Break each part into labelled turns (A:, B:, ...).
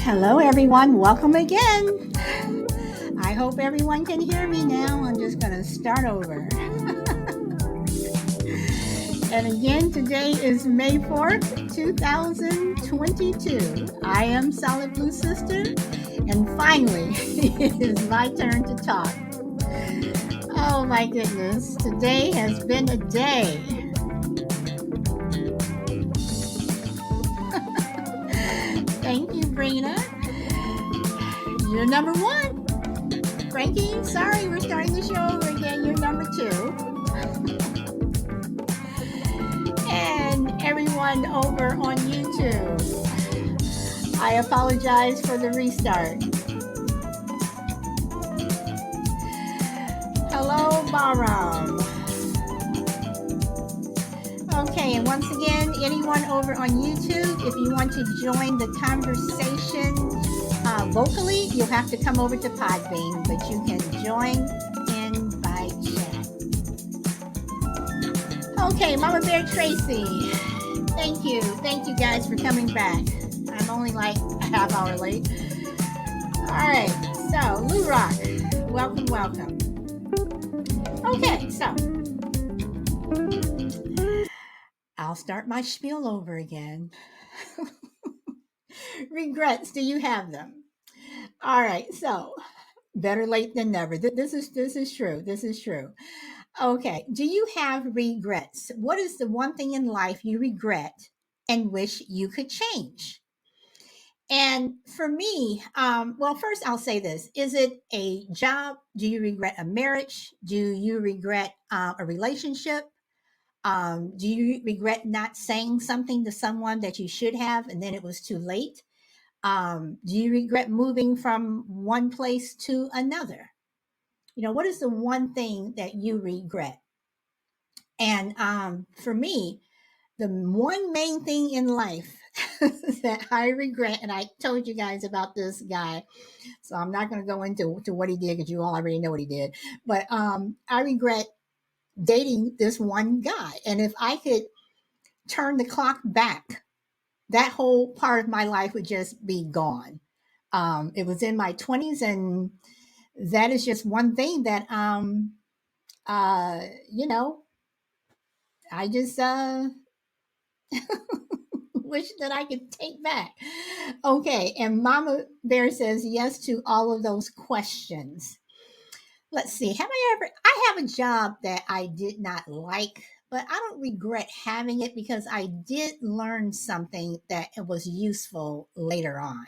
A: Hello, everyone. Welcome again. I hope everyone can hear me now. I'm just going to start over. And again, today is May 4th, 2022. I am Solid Blue Sister. And finally, it is my turn to talk. Oh my goodness. Today has been a day. Thank you, Brina. You're number one. Frankie, sorry, we're starting the show over again. You're number two. And everyone over on YouTube, I apologize for the restart. Hello, Baram. Okay, and once again, anyone over on YouTube, if you want to join the conversation vocally, you'll have to come over to Podbean, but you can join in by chat. Okay, Mama Bear Tracy, thank you. Thank you guys for coming back. I'm only like a half hour late. All right, so Lou Rock, welcome, welcome. Okay, so I'll start my spiel over again. Regrets, do you have them? All right, so better late than never. This is true. This is true. Okay, do you have regrets? What is the one thing in life you regret and wish you could change? And for me, well, first I'll say this: is it a job? Do you regret a marriage? Do you regret a relationship? Do you regret not saying something to someone that you should have and then it was too late? Do you regret moving from one place to another? What is the one thing that you regret? And for me, the one main thing in life that I regret, and I told you guys about this guy, so I'm not going to go into what he did because you all already know what he did. But I regret dating this one guy. And if I could turn the clock back, that whole part of my life would just be gone. It was in my 20s, and that is just one thing that, uh, you know, I just wish that I could take back. Okay, and Mama Bear says yes to all of those questions. Let's see. Have I ever? I have a job that I did not like, but I don't regret having it because I did learn something that was useful later on.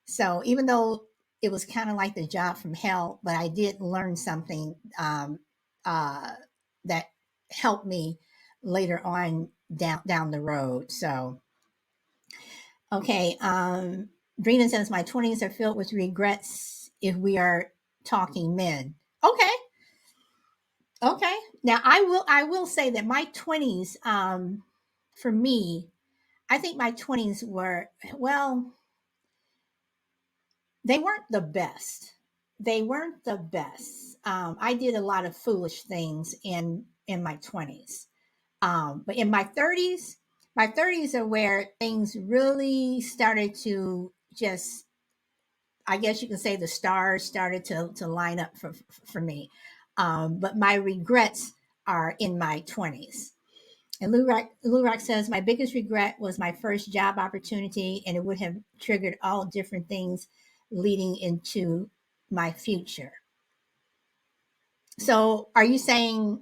A: So even though it was kind of like the job from hell, but I did learn something uh, that helped me later on down the road. So okay, Drina says my 20s are filled with regrets if we are talking men. Okay, okay. Now I will say that my 20s, for me, I think my 20s were, well, they weren't the best. They weren't the best. I did a lot of foolish things in my 20s. But in my 30s are where things really started to just, I guess you can say the stars started to line up for me. But my regrets are in my 20s. And Lurak says, my biggest regret was my first job opportunity, and it would have triggered all different things leading into my future. So are you saying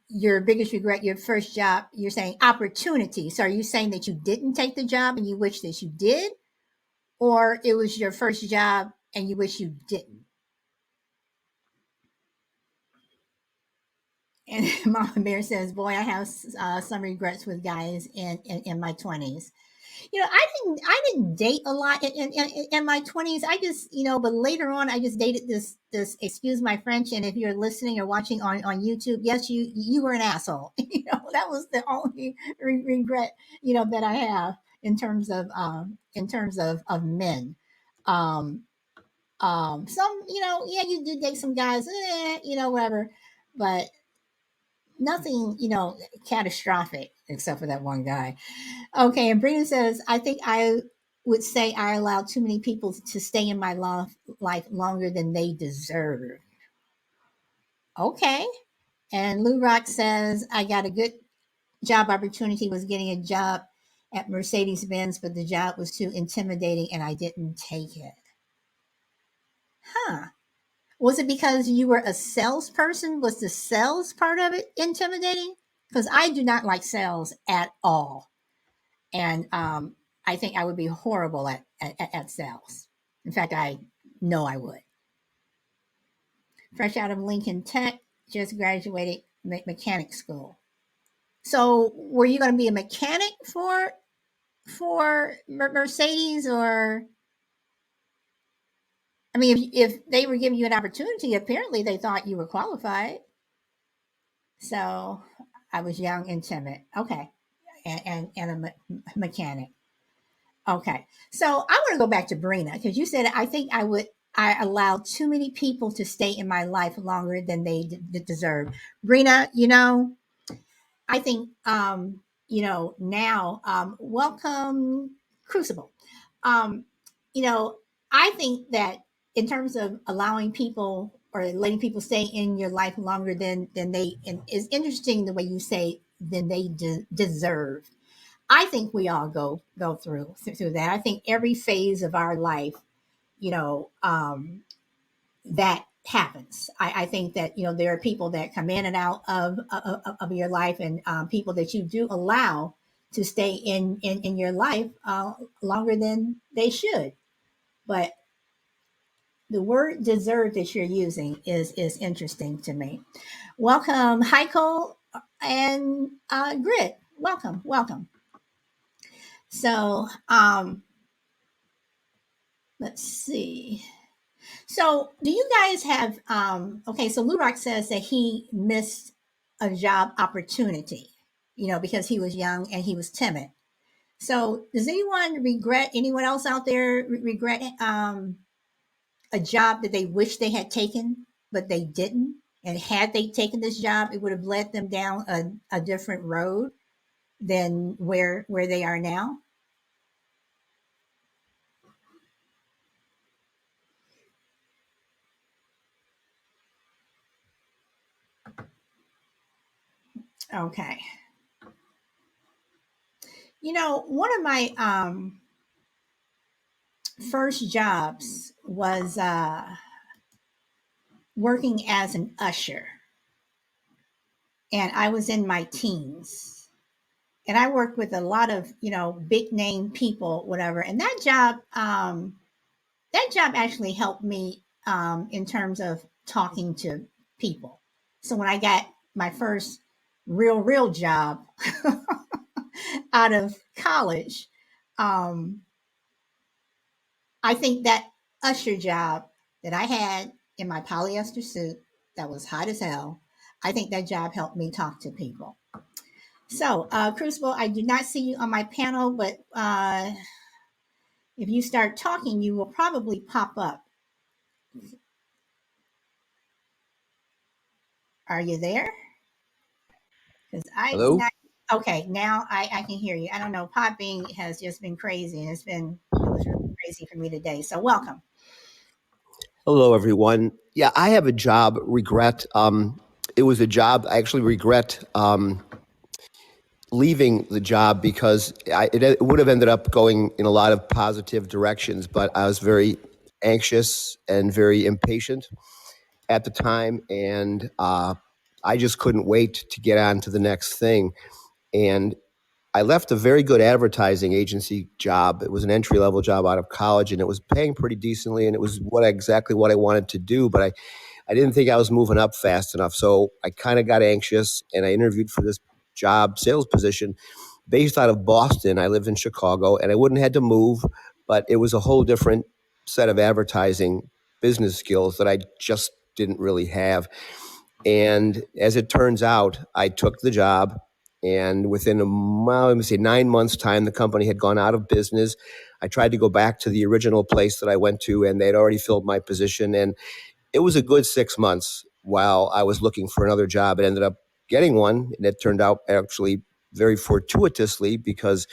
A: your biggest regret, your first job, you're saying opportunity. So are you saying that you didn't take the job and you wish that you did? Or it was your first job and you wish you didn't? And Mama Bear says, boy, I have some regrets with guys in my 20s. I didn't date a lot in my 20s. I just, but later on I just dated this, excuse my French, and if you're listening or watching on YouTube, yes, you were an asshole. That was the only regret, that I have in terms of men. um some, yeah, you did date some guys, whatever, but nothing, catastrophic except for that one guy. Okay, and Brina says, I think I would say I allow too many people to stay in my life longer than they deserve. Okay. And Lou Rock says, I got a good job opportunity, was getting a job at Mercedes Benz, but the job was too intimidating and I didn't take it. Huh. Was it because you were a salesperson? Was the sales part of it intimidating? Because I do not like sales at all. And I think I would be horrible at sales. In fact, I know I would. Fresh out of Lincoln Tech, just graduated mechanic school. So, were you going to be a mechanic for Mercedes, or I mean, if they were giving you an opportunity, apparently they thought you were qualified. So, I was young and timid. Okay, and a mechanic. Okay, so I want to go back to Brina because you said I think I allow too many people to stay in my life longer than they deserve. Brina, I think now welcome Crucible. Um, you know, I think that in terms of allowing people or letting people stay in your life longer than they, and it's interesting the way you say than they deserve. I think we all go through that. I think every phase of our life, you know, that happens. I think that there are people that come in and out of your life, and people that you do allow to stay in your life longer than they should. But the word "deserve" that you're using is interesting to me. Welcome, Heiko and Grit. Welcome. So let's see. So, do you guys have okay, so Lurock says that he missed a job opportunity, because he was young and he was timid. So, does anyone else out there regret a job that they wish they had taken, but they didn't? And had they taken this job, it would have led them down a different road than where they are now. Okay. One of my first jobs was working as an usher, and I was in my teens, and I worked with a lot of big name people, whatever. And that job actually helped me in terms of talking to people. So when I got my first real job out of college, um, I think that usher job that I had in my polyester suit that was hot as hell, I think that job helped me talk to people. So, Crucible, I do not see you on my panel, but if you start talking, you will probably pop up. Are you there? Because I do
B: Hello?
A: not. Okay, now I can hear you. I don't know. Podbean has just been crazy, and it was really crazy for me today. So, welcome.
B: Hello, everyone. Yeah, I have a job regret. It was a job I actually regret leaving the job because it would have ended up going in a lot of positive directions, but I was very anxious and very impatient at the time, and I just couldn't wait to get on to the next thing. And I left a very good advertising agency job. It was an entry level job out of college, and it was paying pretty decently, and it was exactly what I wanted to do. But I didn't think I was moving up fast enough, so I kind of got anxious, and I interviewed for this job sales position based out of Boston. I lived in Chicago, and I wouldn't have had to move, but it was a whole different set of advertising business skills that I just didn't really have. And as it turns out, I took the job, and within let me say 9 months' time, the company had gone out of business. I tried to go back to the original place that I went to, and they'd already filled my position. And it was a good 6 months while I was looking for another job. It ended up getting one, and it turned out actually very fortuitously because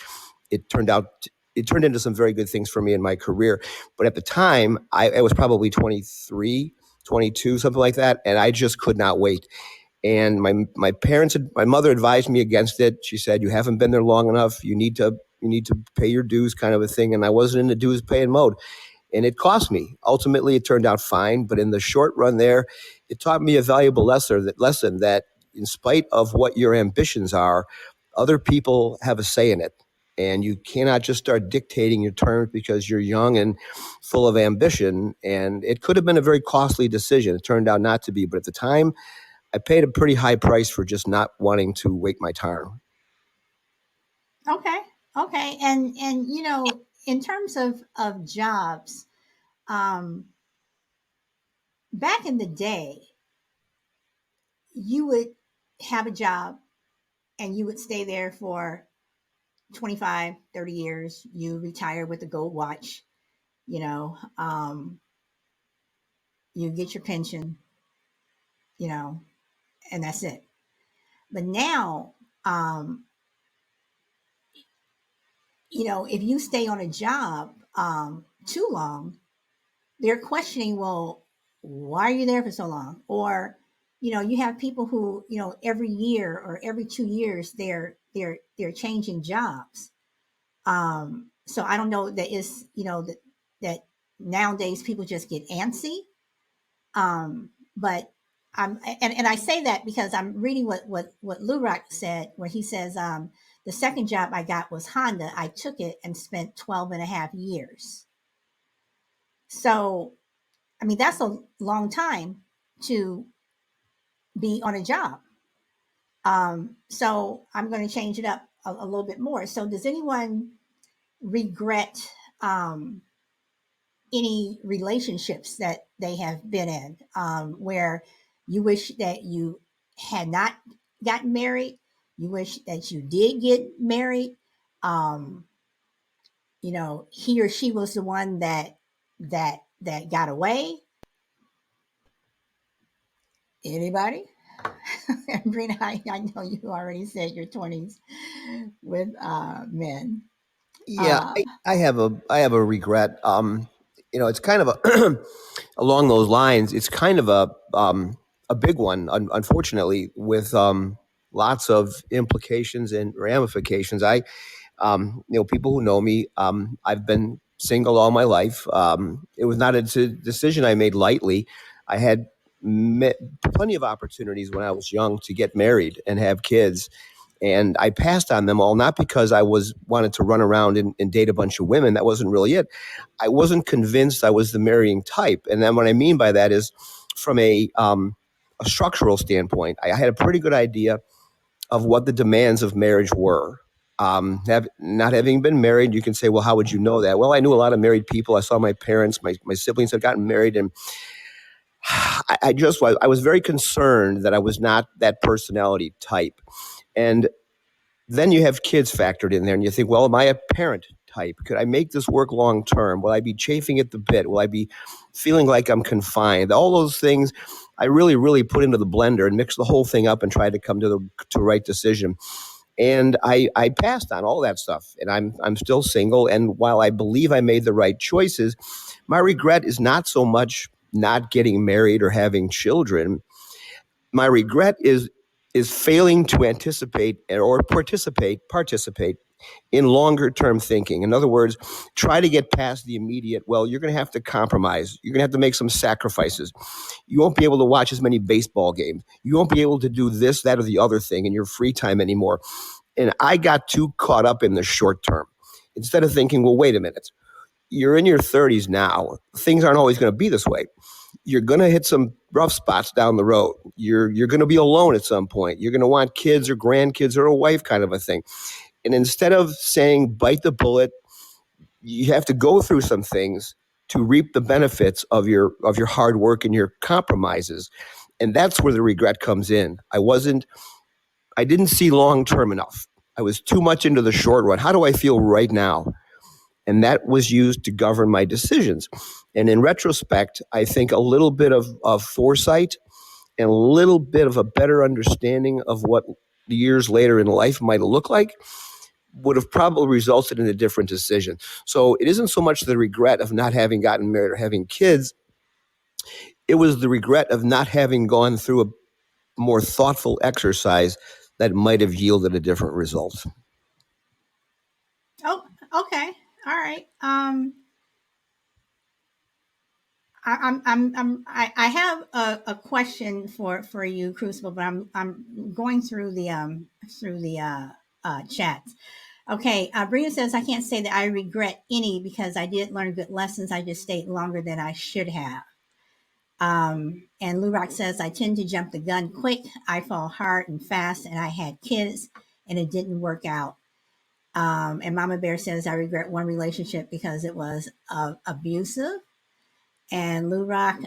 B: it turned out it turned into some very good things for me in my career. But at the time, I was probably 23, 22, something like that, and I just could not wait. And my mother advised me against it. She said, "You haven't been there long enough. You need to pay your dues," kind of a thing. And I wasn't in the dues paying mode, and it cost me. Ultimately, it turned out fine, but in the short run, there, it taught me a valuable lesson that, in spite of what your ambitions are, other people have a say in it. And you cannot just start dictating your terms because you're young and full of ambition. And it could have been a very costly decision. It turned out not to be. But at the time, I paid a pretty high price for just not wanting to wait my time.
A: Okay. Okay. And in terms of jobs, um, back in the day, you would have a job and you would stay there for 25, 30 years. You retire with a gold watch, you know, you get your pension, you know, and that's it. But now, um, if you stay on a job too long, they're questioning, well, why are you there for so long? Or, you have people who, every year or every 2 years, they're changing jobs. So I don't know that is, that nowadays people just get antsy. But and I say that because I'm reading what Lurak said, where he says, the second job I got was Honda. I took it and spent 12 and a half years. So, I mean, that's a long time to be on a job. So I'm going to change it up a little bit more. So does anyone regret any relationships that they have been in, where you wish that you had not gotten married, you wish that you did get married, um, he or she was the one that got away? Anybody? Brina, I know you already said your 20s with men.
B: Yeah,
A: Uh,
B: I have a regret. It's kind of a along those lines. It's kind of a big one, unfortunately, with lots of implications and ramifications. People who know me, I've been single all my life. It was not a decision I made lightly. I had met plenty of opportunities when I was young to get married and have kids, and I passed on them all, not because I was wanted to run around and date a bunch of women. That wasn't really it. I wasn't convinced I was the marrying type. And then what I mean by that is, from a structural standpoint, I had a pretty good idea of what the demands of marriage were. Not having been married, you can say, well, how would you know that? Well, I knew a lot of married people. I saw my parents, my siblings had gotten married, and I was very concerned that I was not that personality type. And then you have kids factored in there, and you think, well, am I a parent type? Could I make this work long term? Will I be chafing at the bit? Will I be feeling like I'm confined? All those things I really, really put into the blender and mixed the whole thing up and tried to come to the right decision. And I passed on all that stuff, and I'm still single. And while I believe I made the right choices, my regret is not so much not getting married or having children. My regret is failing to anticipate or participate in longer term thinking. In other words, try to get past the immediate. Well, you're going to have to compromise. You're going to have to make some sacrifices. You won't be able to watch as many baseball games. You won't be able to do this, that, or the other thing in your free time anymore. And I got too caught up in the short term instead of thinking, well, wait a minute. You're in your 30s now. Things aren't always going to be this way. You're going to hit some rough spots down the road. You're going to be alone at some point. You're going to want kids or grandkids or a wife, kind of a thing. And instead of saying bite the bullet, you have to go through some things to reap the benefits of your hard work and your compromises. And that's where the regret comes in. I didn't see long term enough. I was too much into the short run. How do I feel right now? And that was used to govern my decisions. And in retrospect, I think a little bit of foresight and a little bit of a better understanding of what the years later in life might look like would have probably resulted in a different decision. So it isn't so much the regret of not having gotten married or having kids, it was the regret of not having gone through a more thoughtful exercise that might have yielded a different result.
A: Oh, okay. All right. I have a question for you, Crucible, but I'm going through the chat. Okay, Brina says I can't say that I regret any because I did learn good lessons. I just stayed longer than I should have. And Lurock says I tend to jump the gun quick. I fall hard and fast, and I had kids, and it didn't work out. And Mama Bear says I regret one relationship because it was abusive. And Lou Rock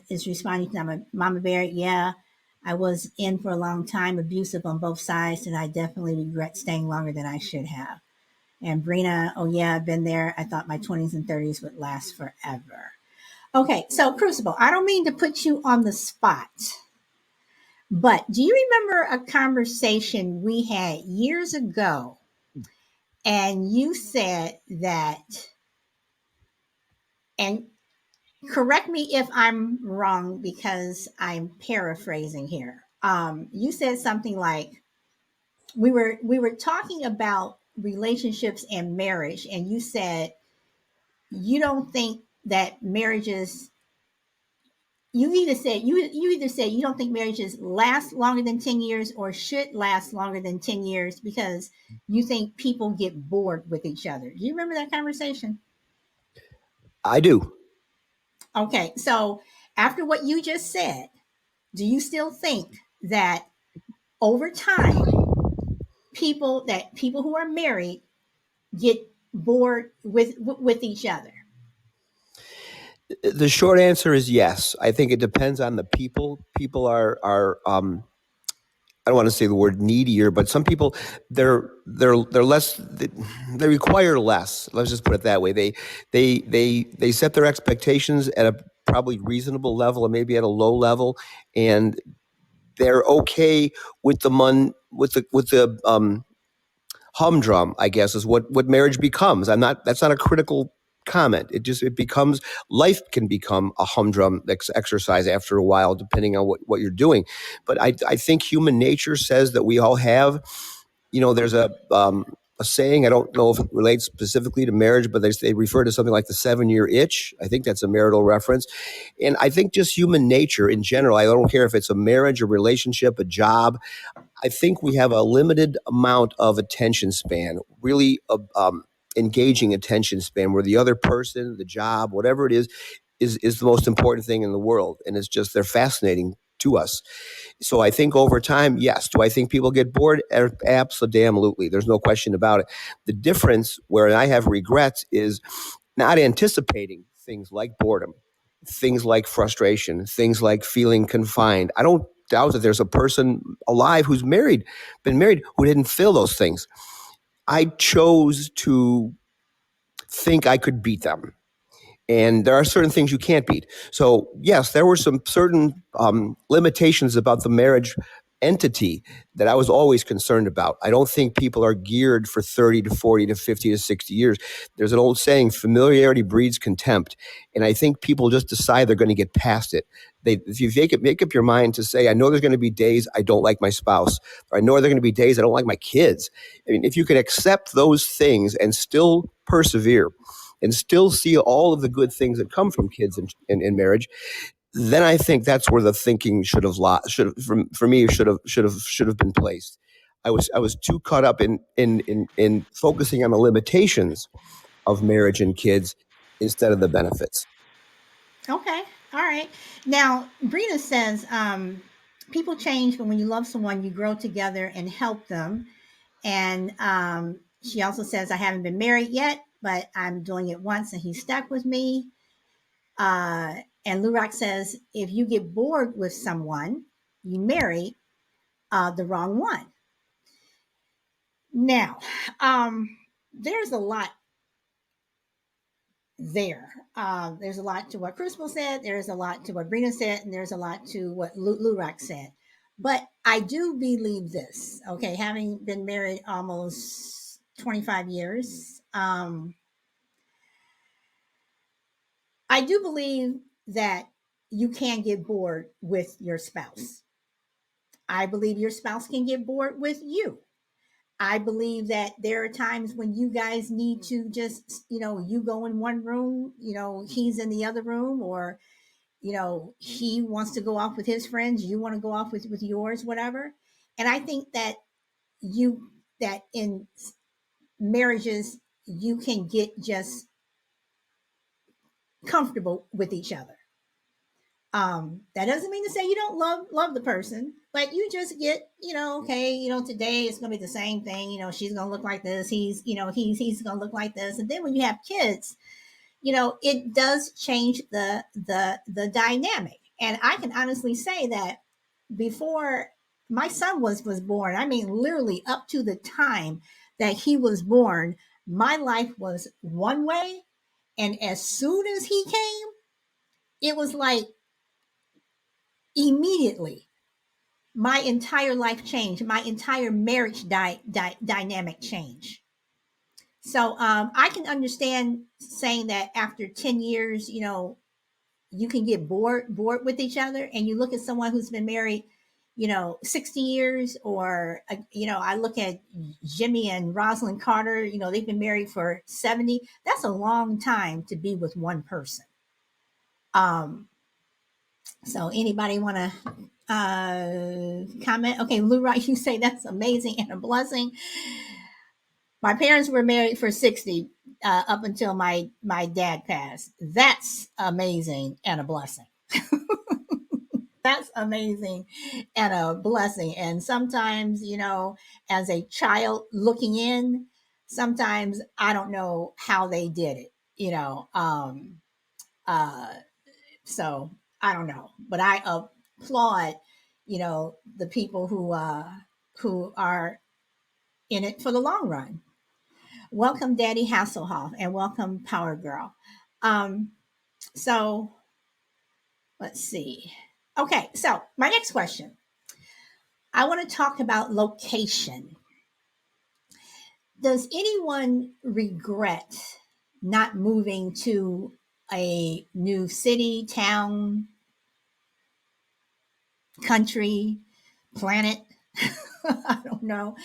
A: is responding to Mama Bear. Yeah, I was in for a long time, abusive on both sides, and I definitely regret staying longer than I should have. And Brina, oh yeah, I've been there. I thought my 20s and 30s would last forever. Okay, so Crucible, I don't mean to put you on the spot, but do you remember a conversation we had years ago? And you said that, and correct me if I'm wrong because I'm paraphrasing here. You said something like we were talking about relationships and marriage, and you said you don't think that marriages. You either said you don't think marriages last longer than 10 years or should last longer than 10 years because you think people get bored with each other. Do you remember that conversation?
B: I do.
A: Okay, so after what you just said, do you still think that over time people who are married get bored with each other?
B: The short answer is yes. I think it depends on the people. People are I don't want to say the word needier, but some people they're less they require less. Let's just put it that way. They set their expectations at a probably reasonable level or maybe at a low level, and they're okay with the humdrum, I guess, is what marriage becomes. I'm not. That's not a critical comment. It becomes life can become a humdrum exercise after a while, depending on what you're doing. But I think human nature says that we all have. There's a saying. I don't know if it relates specifically to marriage, but they refer to something like the 7-year itch. I think that's a marital reference. And I think just human nature in general. I don't care if it's a marriage, a relationship, a job. I think we have a limited amount of attention span, really engaging attention span, where the other person, the job, whatever it is the most important thing in the world, and it's just they're fascinating to us. So I think over time, yes. Do I think people get bored? Absolutely. There's no question about it. The difference where I have regrets is not anticipating things like boredom, things like frustration, things like feeling confined. I don't doubt that there's a person alive who's been married, who didn't feel those things. I chose to think I could beat them. And there are certain things you can't beat. So, yes, there were some certain limitations about the marriage entity that I was always concerned about. I don't think people are geared for 30 to 40 to 50 to 60 years. There's an old saying, familiarity breeds contempt. And I think people just decide they're going to get past it. If you make up your mind to say, I know there's going to be days I don't like my spouse, or I know there are going to be days I don't like my kids. I mean, if you can accept those things and still persevere, and still see all of the good things that come from kids in marriage, then I think that's where the thinking should have for me should have been placed. I was too caught up in focusing on the limitations of marriage and kids instead of the benefits.
A: Okay, all right. Now, Brina says people change, but when you love someone, you grow together and help them. And she also says, I haven't been married yet, but I'm doing it once and he's stuck with me. And Lurak says, if you get bored with someone, you marry the wrong one. Now, there's a lot there. There's a lot to what Crucible said, there's a lot to what Brina said, and there's a lot to what Lurak said. But I do believe this, okay, having been married almost 25 years. I do believe that you can get bored with your spouse. I believe your spouse can get bored with you. I believe that there are times when you guys need to just, you go in one room, he's in the other room, or, he wants to go off with his friends, you want to go off with yours, whatever. And I think that in marriages, you can get just comfortable with each other. That doesn't mean to say you don't love the person, but you just get, okay, today it's gonna be the same thing. She's gonna look like this. He's gonna look like this. And then when you have kids, it does change the dynamic. And I can honestly say that before my son was born, I mean, literally up to the time that he was born, my life was one way. And as soon as he came, it was like immediately my entire life changed, my entire marriage dynamic changed. So I can understand saying that after 10 years, you can get bored with each other. And you look at someone who's been married, 60 years, or I look at Jimmy and Rosalind Carter, they've been married for 70. That's a long time to be with one person. So anybody want to comment? Okay, Lou Wright, you say that's amazing and a blessing. My parents were married for 60 up until my dad passed. That's amazing and a blessing. That's amazing and a blessing. And sometimes, as a child looking in, sometimes I don't know how they did it, uh, so I don't know, but I applaud, the people who are in it for the long run. Welcome, Daddy Hasselhoff, and welcome, Power Girl. Um, so let's see. Okay, so my next question. I want to talk about location. Does anyone regret not moving to a new city, town, country, planet? I don't know.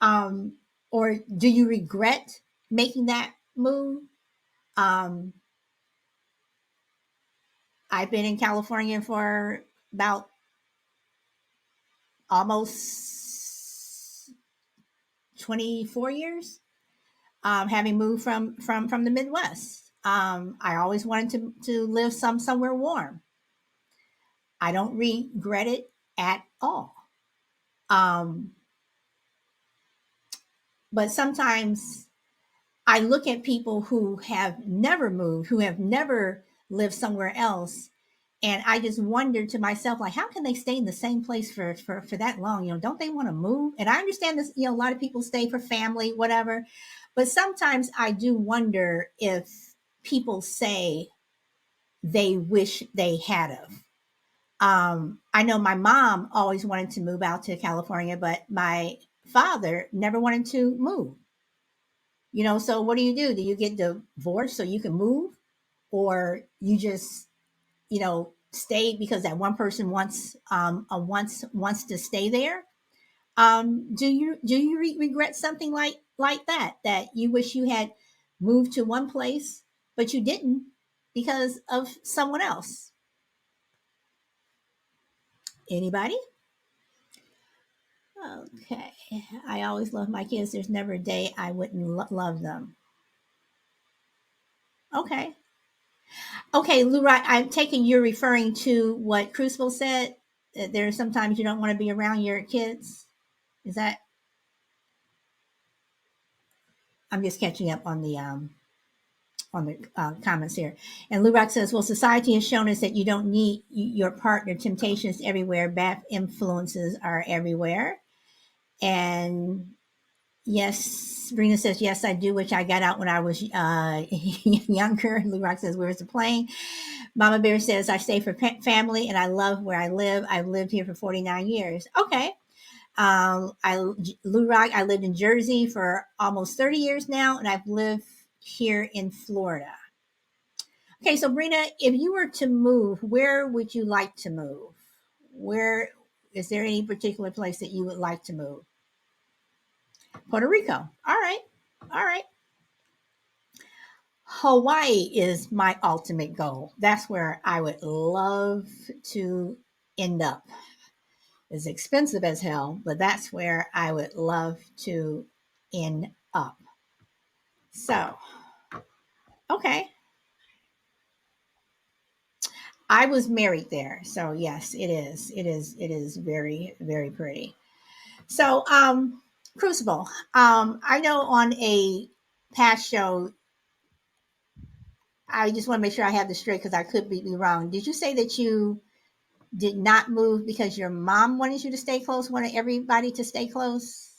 A: Um, or do you regret making that move? Um, I've been in California for about almost 24 years, having moved from the Midwest. I always wanted to live somewhere warm. I don't regret it at all. Um, but sometimes I look at people who have never moved, who have never lived somewhere else, and I just wonder to myself, like, how can they stay in the same place for that long? Don't they want to move? And I understand this, a lot of people stay for family, whatever. But sometimes I do wonder if people say they wish they had of. I know my mom always wanted to move out to California, but my father never wanted to move. So what do you do? Do you get divorced so you can move, or you just stay because that one person wants to stay there? Do you regret something like that you wish you had moved to one place but you didn't because of someone else? Anybody? Okay. I always love my kids. There's never a day I wouldn't love them. Okay. Okay, Lou, right. I'm taking you're referring to what Crucible said. That there are sometimes you don't want to be around your kids. Is that? I'm just catching up on the comments here. And Lou Rock says, "Well, society has shown us that you don't need your partner. Temptations everywhere. Bad influences are everywhere." And yes, Sabrina says, "Yes, I do," which I got out when I was younger. Lou Rock says, "Where's the plane?" Mama Bear says, "I stay for family and I love where I live. I've lived here for 49 years." Okay. Lou Rock. I lived in Jersey for almost 30 years now, and I've lived here in Florida. Okay, so Brina, if you were to move, where would you like to move? Where is there any particular place that you would like to move? Puerto Rico. All right. All right. Hawaii is my ultimate goal. That's where I would love to end up. It's expensive as hell, but that's where I would love to end up. So, okay. I was married there. So, yes, it is. It is. It is very, very pretty. So, Crucible, I know on a past show, I just want to make sure I have this straight because I could be wrong. Did you say that you did not move because your mom wanted you to stay close, wanted everybody to stay close?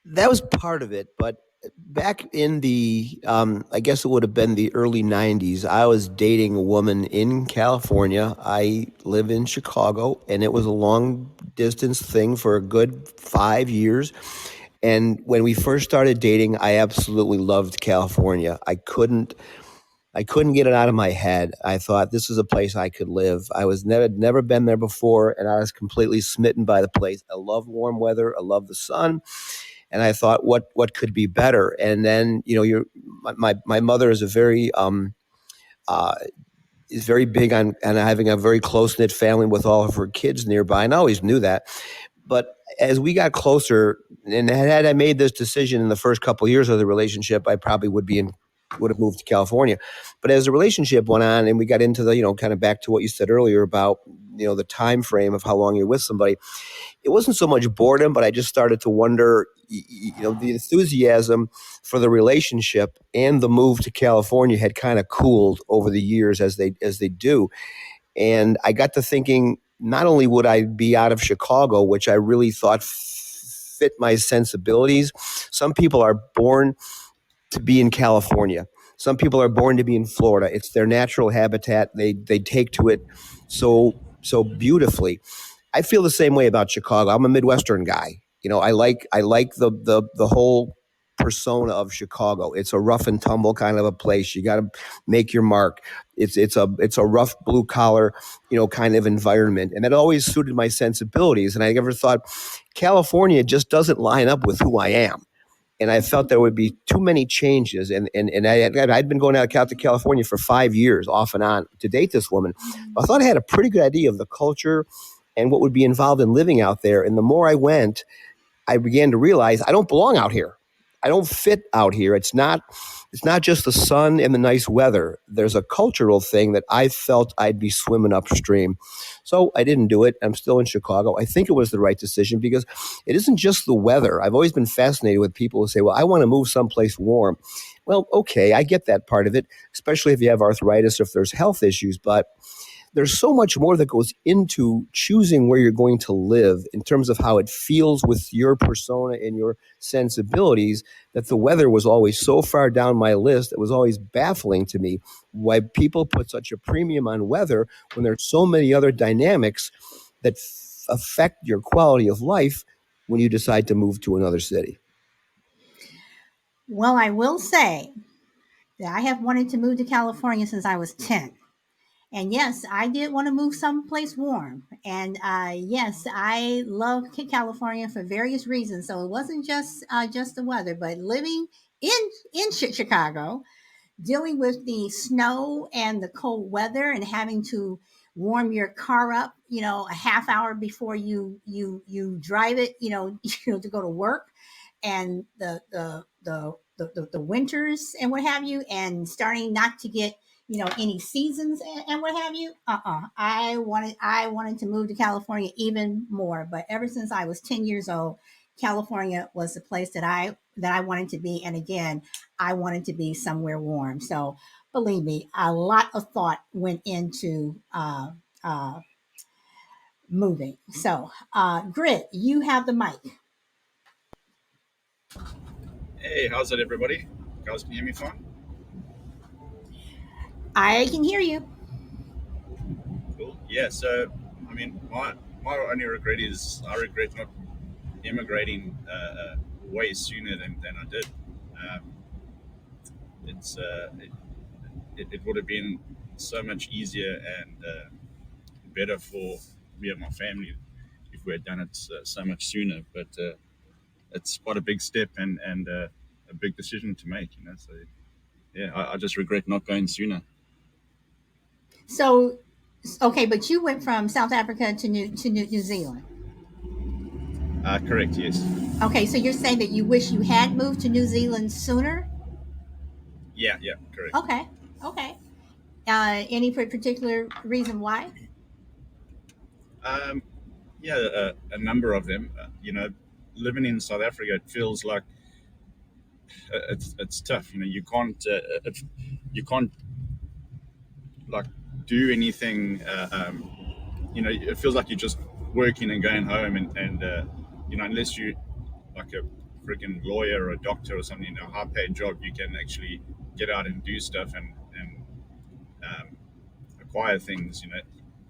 B: That was part of it, but back in the, I guess it would have been the early 90s, I was dating a woman in California. I live in Chicago, and it was a long distance thing for a good 5 years. And when we first started dating, I absolutely loved California. I couldn't get it out of my head. I thought this is a place I could live. I was never been there before, and I was completely smitten by the place. I love warm weather. I love the sun, and I thought, what could be better? And then my mother is a very uh, is very big on having a very close knit family with all of her kids nearby, and I always knew that. But as we got closer, and had I made this decision in the first couple of years of the relationship, I probably would have moved to California. But as the relationship went on, and we got into the kind of back to what you said earlier about the time frame of how long you're with somebody, it wasn't so much boredom, but I just started to wonder, the enthusiasm for the relationship and the move to California had kind of cooled over the years as they do. And I got to thinking, not only would I be out of Chicago, which I really thought fit my sensibilities. Some people are born to be in California. Some people are born to be in Florida. It's their natural habitat. They take to it so beautifully. I feel the same way about Chicago. I'm a Midwestern guy. I like the whole persona of Chicago. It's a rough and tumble kind of a place. You got to make your mark. It's a rough blue collar, kind of environment, and that always suited my sensibilities. And I never thought California just doesn't line up with who I am. And I felt there would be too many changes. And I'd been going out to California for 5 years, off and on, to date this woman. I thought I had a pretty good idea of the culture and what would be involved in living out there. And the more I went, I began to realize I don't belong out here. I don't fit out here. It's not just the sun and the nice weather. There's a cultural thing that I felt I'd be swimming upstream. So I didn't do it. I'm still in Chicago. I think it was the right decision because it isn't just the weather. I've always been fascinated with people who say, well, I want to move someplace warm. Well, okay, I get that part of it, especially if you have arthritis or if there's health issues, but there's so much more that goes into choosing where you're going to live in terms of how it feels with your persona and your sensibilities, that the weather was always so far down my list. It was always baffling to me why people put such a premium on weather when there's so many other dynamics that affect your quality of life when you decide to move to another city.
A: Well, I will say that I have wanted to move to California since I was 10. And yes, I did want to move someplace warm. And yes, I love California for various reasons. So it wasn't just the weather, but living in Chicago, dealing with the snow and the cold weather, and having to warm your car up, a half hour before you drive it, to go to work, and the winters and what have you, and starting not to get any seasons and what have you. I wanted to move to California even more, but ever since I was 10 years old, California was the place that I wanted to be. And again, I wanted to be somewhere warm. So believe me, a lot of thought went into uh, moving. So Grit, you have the mic.
C: Hey, how's it, everybody? Guys, can you hear me fine?
A: I can hear you.
C: Cool. Yeah. So, I mean, my my only regret is I regret not immigrating way sooner than I did. Um, it's it would have been so much easier and better for me and my family if we had done it so much sooner. But it's quite a big step and a big decision to make. So yeah, I just regret not going sooner.
A: So, okay, but you went from South Africa to New Zealand.
C: Correct. Yes.
A: Okay, so you're saying that you wish you had moved to New Zealand sooner?
C: Yeah. Yeah. Correct.
A: Okay, okay. Any particular reason why?
C: Um, yeah, a number of them. Living in South Africa, it feels like it's tough. You can't like do anything. It feels like you're just working and going home, and unless you like a freaking lawyer or a doctor or something, a high paid job, you can actually get out and do stuff and um, acquire things.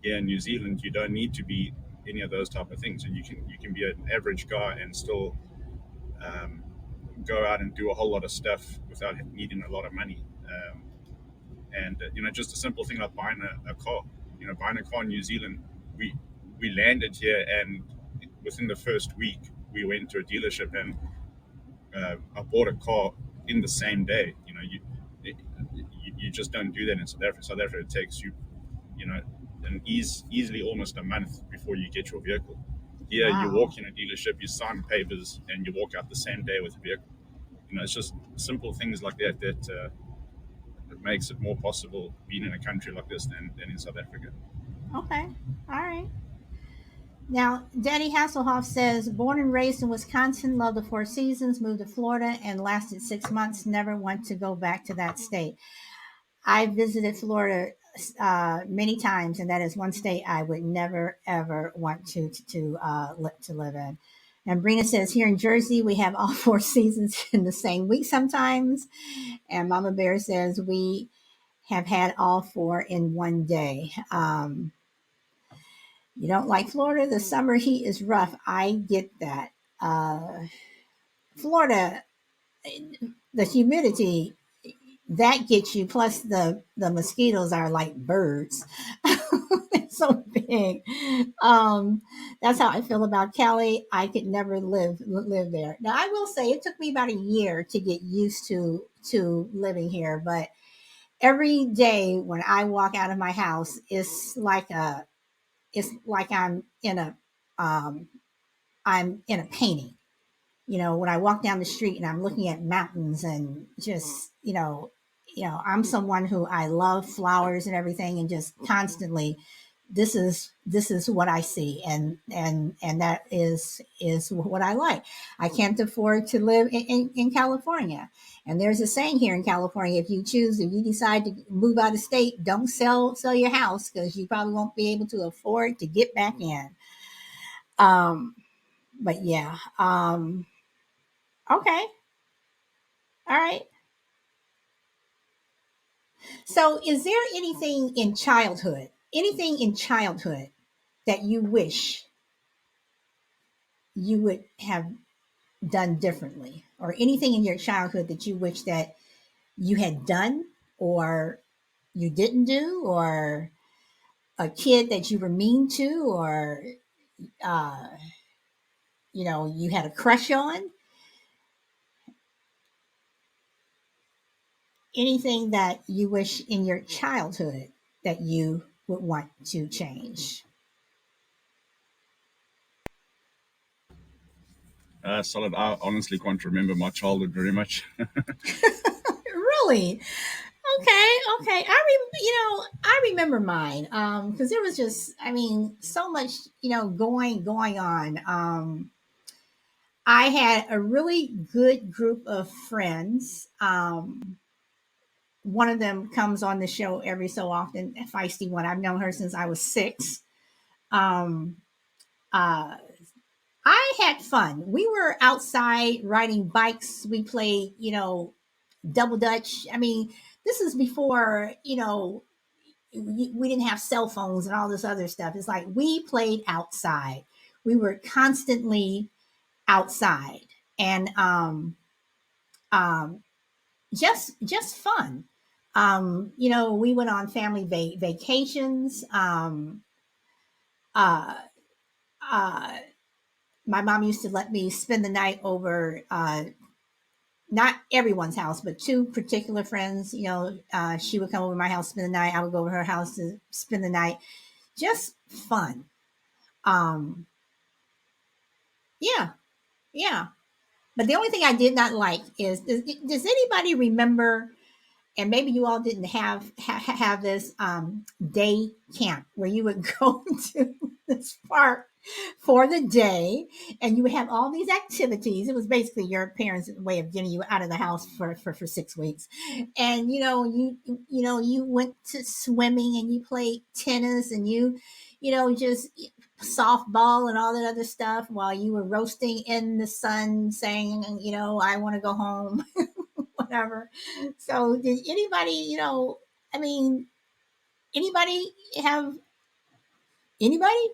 C: Here in New Zealand, you don't need to be any of those type of things, and you can be an average guy and still um, go out and do a whole lot of stuff without needing a lot of money. And just a simple thing like buying a car. Buying a car in New Zealand, we landed here, and within the first week, we went to a dealership and I bought a car in the same day. You just don't do that in South Africa. South Africa, it takes you, you know, easily almost a month before you get your vehicle. Here, you
A: Wow.
C: walk in a dealership, you sign papers, and you walk out the same day with a vehicle. It's just simple things like that makes it more possible being in a country like this than in South Africa.
A: Okay. All right. Now, Danny Hasselhoff says, born and raised in Wisconsin, loved the Four Seasons, moved to Florida, and lasted 6 months. Never want to go back to that state. I visited Florida many times, and that is one state I would never ever want to live in. And Brina says, here in Jersey, we have all four seasons in the same week sometimes. And Mama Bear says, we have had all four in one day. You don't like Florida? The summer heat is rough. I get that. Uh, Florida, the humidity that gets you. Plus, the mosquitoes are like birds. They're so big. Um, that's how I feel about Cali. I could never live there. Now, I will say it took me about a year to get used to living here, but every day when I walk out of my house, it's like um, I'm in a painting. When I walk down the street and I'm looking at mountains and just, I'm someone who I love flowers and everything, and just constantly, this is what I see, and that is what I like. I can't afford to live in California. And there's a saying here in California: if you decide to move out of state, don't sell your house, because you probably won't be able to afford to get back in. But yeah. Okay. All right. So, is there anything in childhood that you wish you would have done differently, or anything in your childhood that you wish that you had done, or you didn't do, or a kid that you were mean to, or uh, you had a crush on? Anything that you wish in your childhood that you would want to change?
C: Solid. I honestly can't remember my childhood very much.
A: Really? Okay, okay. I remember mine. Because there was just, I mean, so much, going on. I had a really good group of friends. One of them comes on the show every so often, a feisty one. I've known her since I was 6. Um, uh, I had fun. We were outside riding bikes. We played, double dutch. I mean, this is before, we didn't have cell phones and all this other stuff. It's like we played outside. We were constantly outside, and um, just fun. We went on family vacations. Uh, uh, my mom used to let me spend the night over, not everyone's house, but two particular friends. She would come over to my house, spend the night. I would go to her house to spend the night. Just fun. Um, yeah, yeah. But the only thing I did not like is, does anybody remember, and maybe you all didn't have this, day camp where you would go to this park for the day, and you would have all these activities. It was basically your parents' way of getting you out of the house for 6 weeks. And you went to swimming, and you played tennis, and just softball and all that other stuff while you were roasting in the sun, saying, I want to go home. Whatever. So did anybody, I mean, anybody have anybody?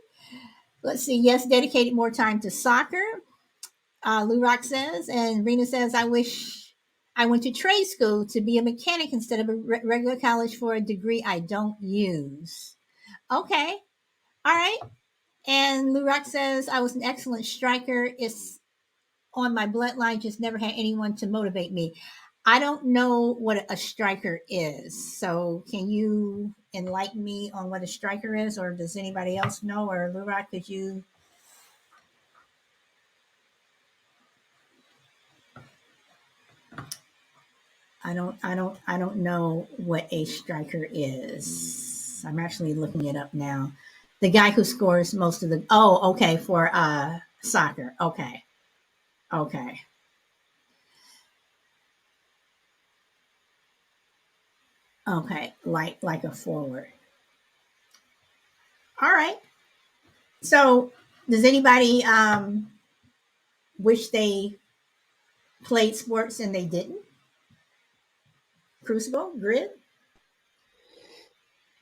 A: Let's see. Yes, dedicated more time to soccer. Lou Rock says, and Rena says, I wish I went to trade school to be a mechanic instead of a regular college for a degree I don't use. Okay. All right. And Lou Rock says, I was an excellent striker. It's on my bloodline, just never had anyone to motivate me. I don't know what a striker is. So can you enlighten me on what a striker is, or does anybody else know? Or Lurak, could you? I don't know what a striker is. I'm actually looking it up now. The guy who scores most of the, oh, okay, for soccer. Okay. Okay. Okay. Like a forward. All right. So does anybody wish they played sports and they didn't? Crucible, grid.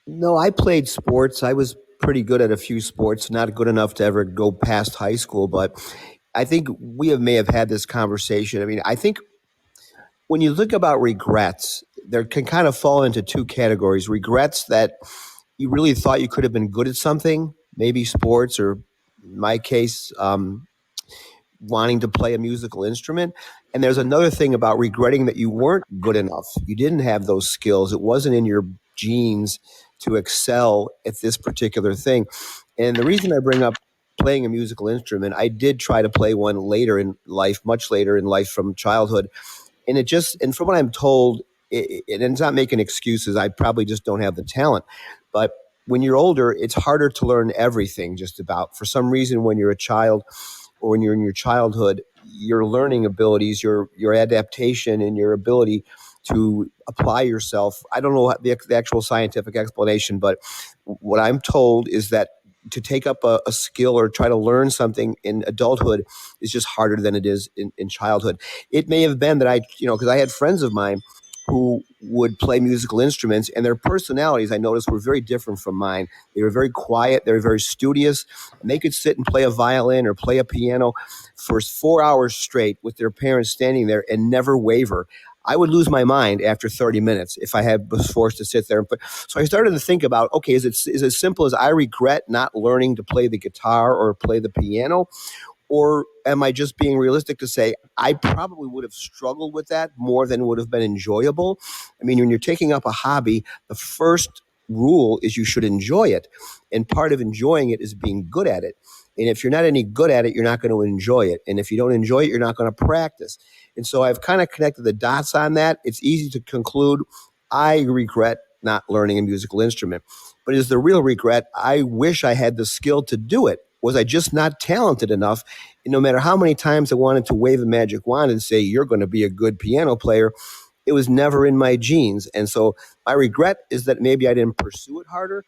B: No, I played sports. I was pretty good at a few sports, not good enough to ever go past high school, but I think may have had this conversation. I mean, I think when you look about regrets, there can kind of fall into two categories. Regrets that you really thought you could have been good at something, maybe sports, or in my case, wanting to play a musical instrument. And there's another thing about regretting that you weren't good enough. You didn't have those skills. It wasn't in your genes to excel at this particular thing. And the reason I bring up playing a musical instrument, I did try to play one later in life, much later in life from childhood. And from what I'm told, and it's not making excuses, I probably just don't have the talent. But when you're older, it's harder to learn everything just about. For some reason, when you're a child, or when you're in your childhood, your learning abilities, your adaptation, and your ability to apply yourself. I don't know the actual scientific explanation, but what I'm told is that to take up a skill or try to learn something in adulthood is just harder than it is in childhood. It may have been that because I had friends of mine who would play musical instruments, and their personalities, I noticed, were very different from mine. They were very quiet, they were very studious, and they could sit and play a violin or play a piano for 4 hours straight with their parents standing there and never waver. I would lose my mind after 30 minutes if was forced to sit there. So I started to think about, okay, is it as simple as I regret not learning to play the guitar or play the piano? Or am I just being realistic to say I probably would have struggled with that more than would have been enjoyable? I mean, when you're taking up a hobby, the first rule is you should enjoy it. And part of enjoying it is being good at it. And if you're not any good at it, you're not going to enjoy it. And if you don't enjoy it, you're not going to practice. And so I've kind of connected the dots on that. It's easy to conclude I regret not learning a musical instrument. But is the real regret, I wish I had the skill to do it. Was I just not talented enough? And no matter how many times I wanted to wave a magic wand and say, you're going to be a good piano player, it was never in my genes. And so my regret is that maybe I didn't pursue it harder.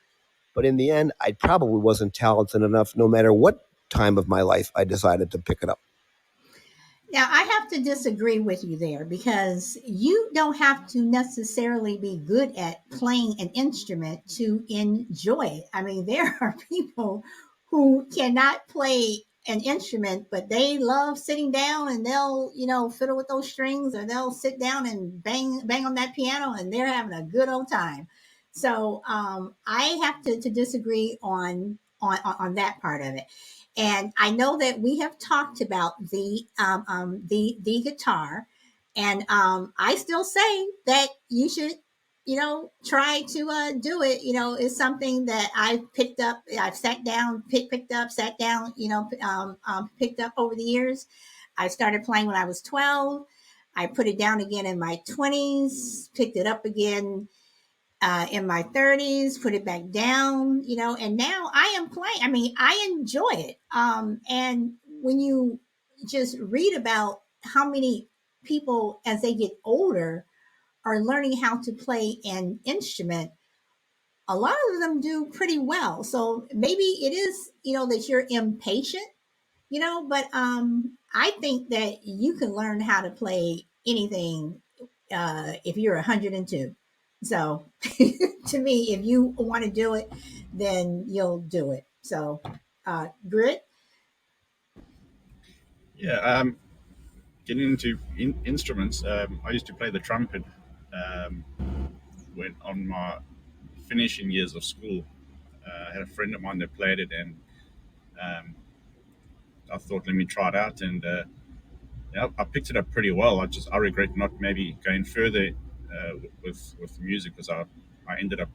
B: But in the end, I probably wasn't talented enough no matter what time of my life I decided to pick it up.
A: Now, I have to disagree with you there because you don't have to necessarily be good at playing an instrument to enjoy it. I mean, there are people who cannot play an instrument, but they love sitting down and they'll, fiddle with those strings, or they'll sit down and bang on that piano, and they're having a good old time. So I have to disagree on that part of it. And I know that we have talked about the guitar, and I still say that you should, try to do it. It's something that I've picked up. I've sat down, picked up, sat down. Picked up over the years. I started playing when I was 12. I put it down again in my 20s. Picked it up again in my 30s, put it back down, and now I am playing. I mean, I enjoy it. And when you just read about how many people, as they get older, are learning how to play an instrument, a lot of them do pretty well. So maybe it is, that you're impatient, but I think that you can learn how to play anything if you're 102. So to me, if you want to do it, then you'll do it. So, Grit.
C: Yeah, getting into instruments. I used to play the trumpet um, when on my finishing years of school. I had a friend of mine that played it, and um, I thought, let me try it out, and yeah, I picked it up pretty well. I regret not maybe going further with music, because I ended up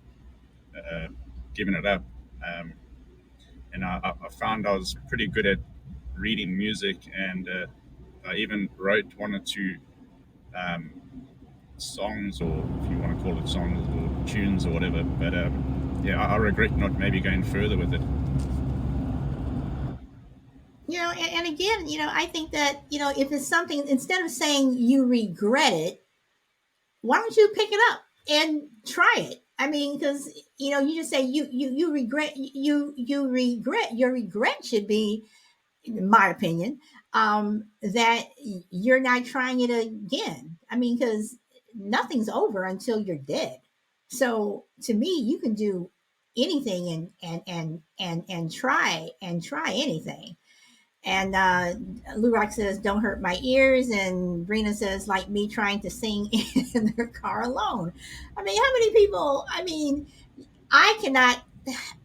C: uh, giving it up, um, and I found I was pretty good at reading music, and I even wrote one or two um, songs, or if you want to call it songs or tunes or whatever. But yeah, I regret not maybe going further with it.
A: And again, I think that, if it's something, instead of saying you regret it, why don't you pick it up and try it? I mean, because, you just say you regret, your regret should be, in my opinion, that you're not trying it again. I mean, because nothing's over until you're dead. So to me, you can do anything and try anything. And Lurock says, "Don't hurt my ears." And Brina says, "Like me trying to sing in the car alone." I mean, how many people? I mean, I cannot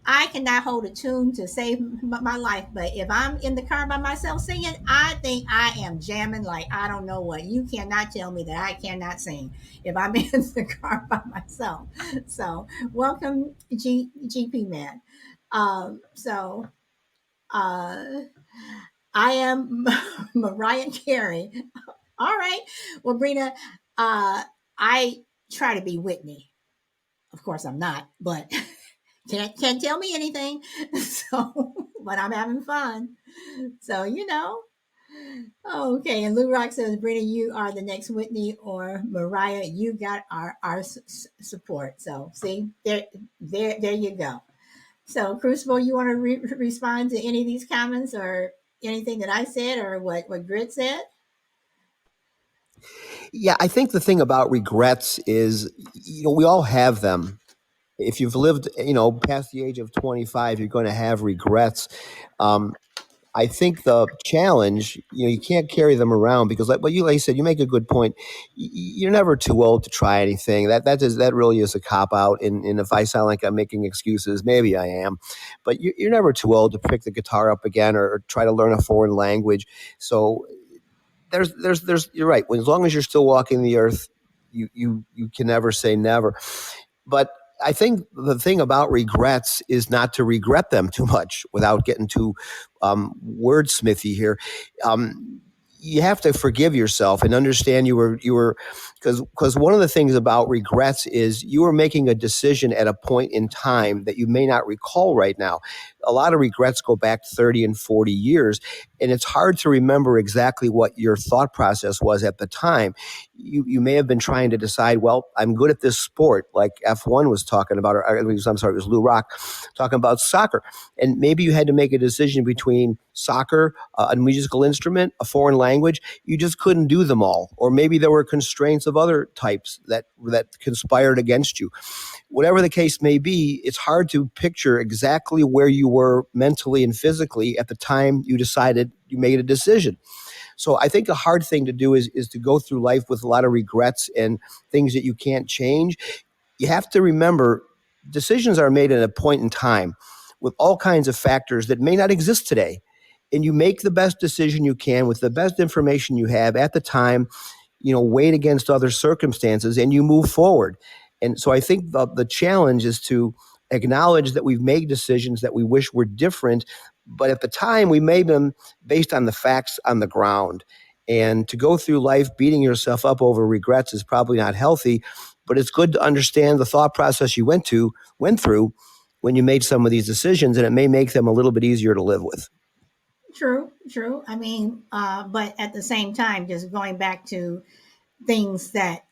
A: I cannot hold a tune to save my life, but if I'm in the car by myself singing, I think I am jamming like I don't know what. You cannot tell me that I cannot sing if I'm in the car by myself. So, welcome, GP man. So, uh, I am Mariah Carey. All right. Well, Brina, I try to be Whitney. Of course, I'm not, but can't tell me anything. So, but I'm having fun. So, Okay, and Lou Rock says, Brina, you are the next Whitney, or Mariah. You got our support. So, see, there you go. So, Crucible, you want to respond to any of these comments, or anything that I said, or what Grit said?
B: Yeah, I think the thing about regrets is, we all have them. If you've lived, past the age of 25, you're going to have regrets. I think the challenge, you can't carry them around, because, like you said, you make a good point. You're never too old to try anything. That really is a cop out. And if I sound like I'm making excuses, maybe I am. But you're never too old to pick the guitar up again, or try to learn a foreign language. So there's you're right. As long as you're still walking the earth, you can never say never. But I think the thing about regrets is not to regret them too much, without getting too wordsmithy here. You have to forgive yourself and understand you were because one of the things about regrets is you were making a decision at a point in time that you may not recall right now. a lot of regrets go back 30 and 40 years, and it's hard to remember exactly what your thought process was at the time. You may have been trying to decide, well, I'm good at this sport, like F1 was talking about, or I'm sorry, it was Lou Rock talking about soccer. And maybe you had to make a decision between soccer, a musical instrument, a foreign language. You just couldn't do them all. Or maybe there were constraints of other types that conspired against you. Whatever the case may be, it's hard to picture exactly where you were mentally and physically at the time you decided you made a decision. So I think a hard thing to do is to go through life with a lot of regrets and things that you can't change. You have to remember decisions are made at a point in time with all kinds of factors that may not exist today. And you make the best decision you can with the best information you have at the time, weighed against other circumstances, and you move forward. And so I think the challenge is to acknowledge that we've made decisions that we wish were different, but at the time we made them based on the facts on the ground. And to go through life beating yourself up over regrets is probably not healthy, but it's good to understand the thought process you went through when you made some of these decisions, and it may make them a little bit easier to live with.
A: True, true. I mean, but at the same time, just going back to things that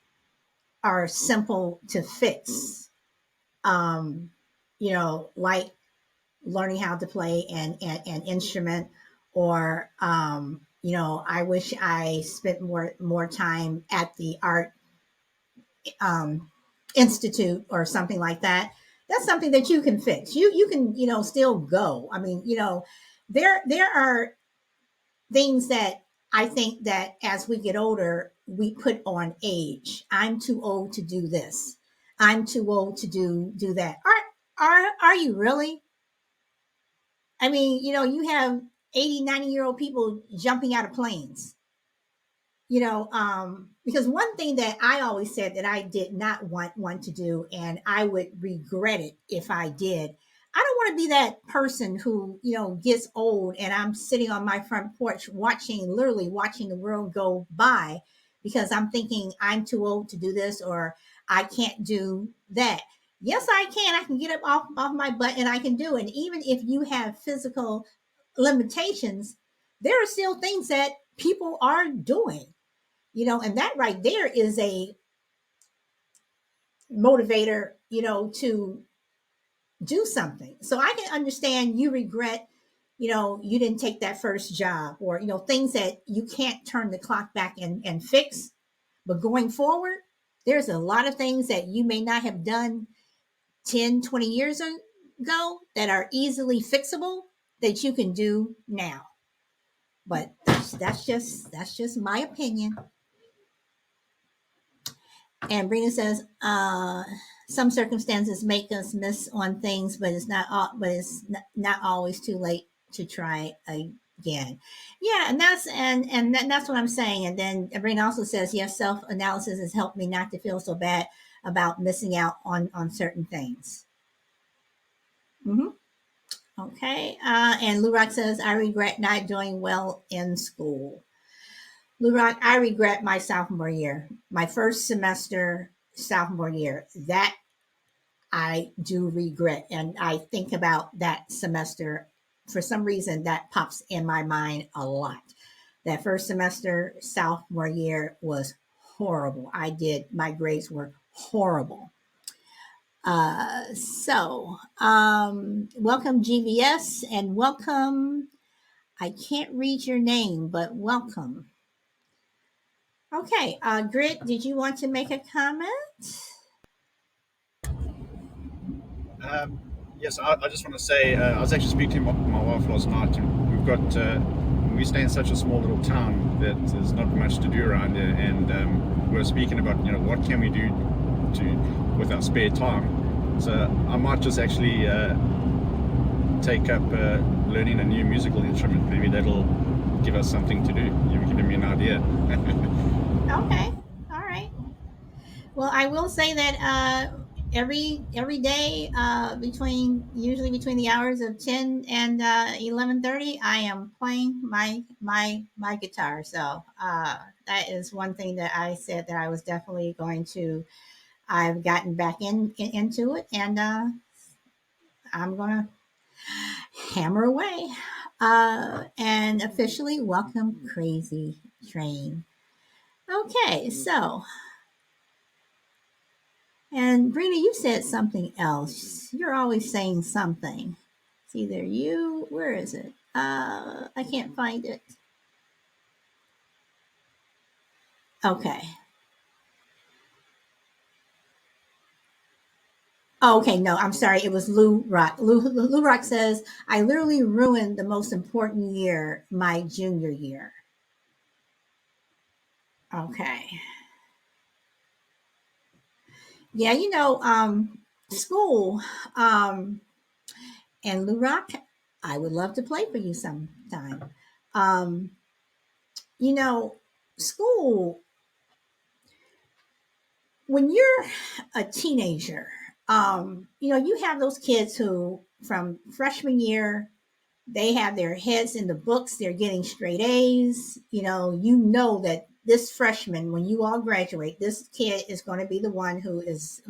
A: are simple to fix, um, like learning how to play an instrument, or I wish I spent more time at the art um, institute or something like that. That's something that you can fix. You can still go. I mean, there are things that I think that as we get older, we put on age. I'm too old to do this. I'm too old to do that. Are you really? I mean, you have 80, 90-year-old people jumping out of planes. Because one thing that I always said that I did not want to do, and I would regret it if I did. I don't want to be that person who gets old and I'm sitting on my front porch literally watching the world go by, because I'm thinking I'm too old to do this, or I can't do that. Yes, I can. I can get up off my butt and I can do it. And even if you have physical limitations, there are still things that people are doing, and that right there is a motivator, to do something. So I can understand you regret, you didn't take that first job, or things that you can't turn the clock back and fix. But going forward, there's a lot of things that you may not have done 10, 20 years ago that are easily fixable that you can do now. But that's just my opinion. And Brina says, some circumstances make us miss on things, but it's not always too late to try again. Yeah, and that's what I'm saying. And then Brina also says, yes, self analysis has helped me not to feel so bad about missing out on certain things. Hmm. Okay. And Lurak says, I regret not doing well in school. Lurak, I regret my sophomore year, my first semester sophomore year. That I do regret. And I think about that semester. For some reason, that pops in my mind a lot. That first semester sophomore year was horrible. My grades were horrible. Welcome GVS, and welcome. I can't read your name, but welcome. Okay, Grit, did you want to make a comment?
C: Um, yes, I just want to say I was actually speaking to my wife last night, and we stay in such a small little town that there's not much to do around here, and we were speaking about what can we do to with our spare time. So I might just actually take up learning a new musical instrument. Maybe that'll give us something to do. You've given me an idea.
A: Okay, all right. Well, I will say that every day, usually between the hours of 10 and 11:30, I am playing my guitar. So that is one thing that I said that I was definitely going to. I've gotten back into it, and I'm gonna. Hammer away. And officially welcome Crazy Train. Okay, so, and Brina, you said something else. You're always saying something. It's either you, where is it? I can't find it. Okay. Oh, okay, no, I'm sorry. It was Lou Rock. Lou Rock says, I literally ruined the most important year, my junior year. Okay. Yeah, school, um, and Lou Rock, I would love to play for you sometime. Um, you know, school, when you're a teenager, you have those kids who from freshman year they have their heads in the books, they're getting straight A's. You know that this freshman, when you all graduate, this kid is going to be the one who is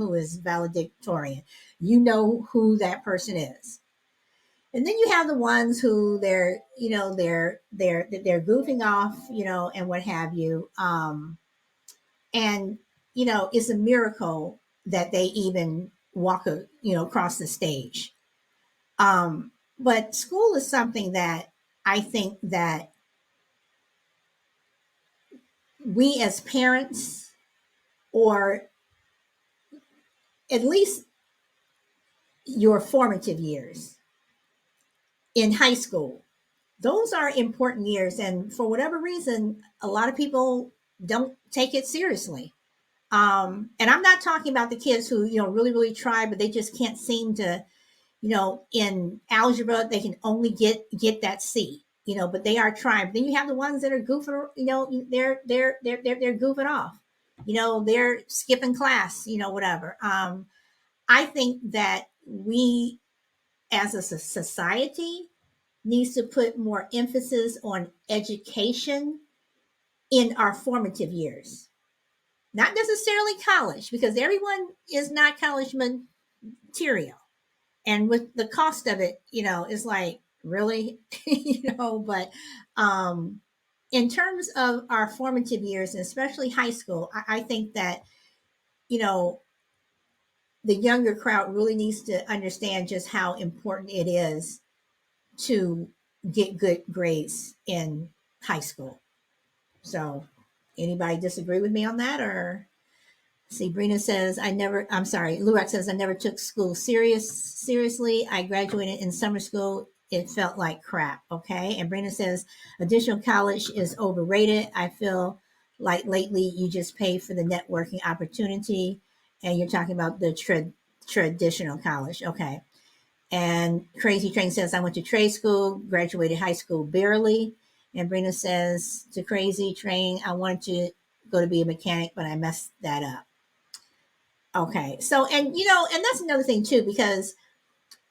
A: valedictorian. You know who that person is. And then you have the ones who they're goofing off, and what have you. And it's a miracle that they even walk across the stage. But school is something that I think that we as parents, or at least your formative years in high school, those are important years. And for whatever reason, a lot of people don't take it seriously. And I'm not talking about the kids who, really, really try, but they just can't seem to, in algebra, they can only get that C, but they are trying. But then you have the ones that are goofing, they're goofing off, they're skipping class, whatever. I think that we as a society needs to put more emphasis on education in our formative years, not necessarily college, because everyone is not college material. And with the cost of it, it's like, really, but in terms of our formative years, and especially high school, I think that, you know, the younger crowd really needs to understand just how important it is to get good grades in high school. So, anybody disagree with me on that? Or see, Brina says, I'm sorry, Lurak says, I never took school seriously. I graduated in summer school. It felt like crap. Okay. And Brina says, additional college is overrated. I feel like lately you just pay for the networking opportunity, and you're talking about the traditional college. Okay. And Crazy Train says, I went to trade school, graduated high school barely. And Brina says to Crazy Train, I wanted to go to be a mechanic, but I messed that up. Okay. So, and that's another thing too, because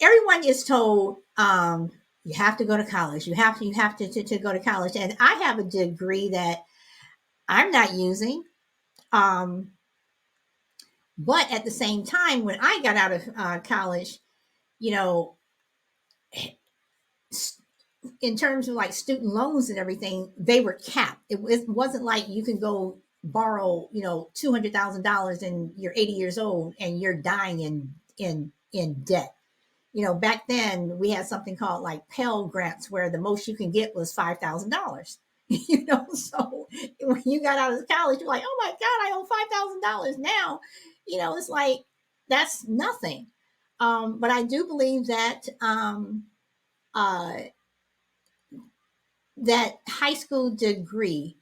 A: everyone is told, you have to go to college. You have to go to college. And I have a degree that I'm not using. Um, but at the same time, when I got out of college, you know, in terms of like student loans and everything, they were capped. It wasn't like you can go borrow, $200,000 and you're 80 years old and you're dying in debt. Back then we had something called like Pell grants, where the most you can get was $5,000. So when you got out of college, you're like, oh my God, I owe $5,000 now. It's like that's nothing. But I do believe that uh, that high school degree